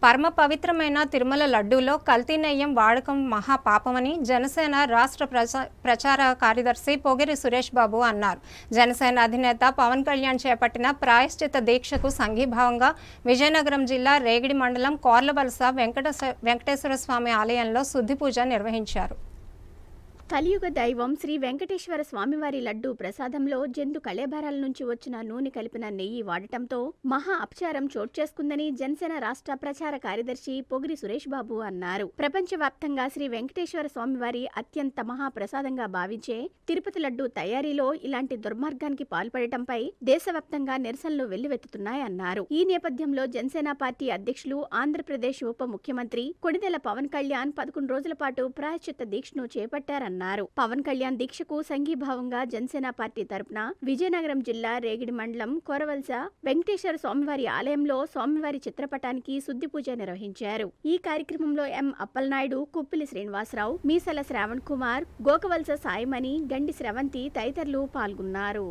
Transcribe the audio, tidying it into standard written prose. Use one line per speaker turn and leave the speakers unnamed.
పరమ పవిత్రమైన తిరుమల లడ్డూలో కల్తీ నెయ్యం వాడకం మహా పాపమని జనసేన రాష్ట్ర ప్రచార కార్యదర్శి పొగిరి సురేష్ బాబు అన్నారు. జనసేన అధినేత పవన్ కళ్యాణ్ చేపట్టిన ప్రాయశ్చిత్త దీక్షకు సంఘీభావంగా విజయనగరం జిల్లా రేగిడి మండలం కోర్లవలస వెంకటేశ్వర స్వామి ఆలయంలో శుద్ధి పూజ నిర్వహించారు.
కలియుగ దైవం శ్రీ వెంకటేశ్వర స్వామివారి లడ్డూ ప్రసాదంలో జంతు కళేబరాల నుంచి వచ్చిన నూనె కలిపిన నెయ్యి వాడటంతో మహా అపచారం చోటు చేసుకుందని జనసేన రాష్ట్ర ప్రచార కార్యదర్శి పొగిరి సురేష్ బాబు అన్నారు. ప్రపంచవ్యాప్తంగా శ్రీ వెంకటేశ్వర స్వామివారి అత్యంత మహాప్రసాదంగా భావించే తిరుపతి లడ్డూ తయారీలో ఇలాంటి దుర్మార్గానికి పాల్పడటంపై దేశవ్యాప్తంగా నిరసనలు వెల్లువెత్తుతున్నాయన్నారు. ఈ నేపథ్యంలో జనసేన పార్టీ అధ్యక్షులు ఆంధ్రప్రదేశ్ ఉప ముఖ్యమంత్రి కొణిదెల పవన్ కళ్యాణ్ 11 రోజుల పాటు ప్రాయశ్చిత్త దీక్షను చేపట్టారన్నారు. పవన్ కళ్యాణ్ దీక్షకు సంఘీభావంగా జనసేన పార్టీ తరపున విజయనగరం జిల్లా రేగిడి మండలం కోరవలస వెంకటేశ్వర స్వామివారి ఆలయంలో స్వామివారి చిత్రపటానికి శుద్ధి పూజ నిర్వహించారు. ఈ కార్యక్రమంలో ఎం అప్పలనాయుడు, కుప్పిలి శ్రీనివాసరావు, మీసల శ్రావణ్ కుమార్, గోకవలస సాయిమణి, గండి స్రవంతి తదితరులు పాల్గొన్నారు.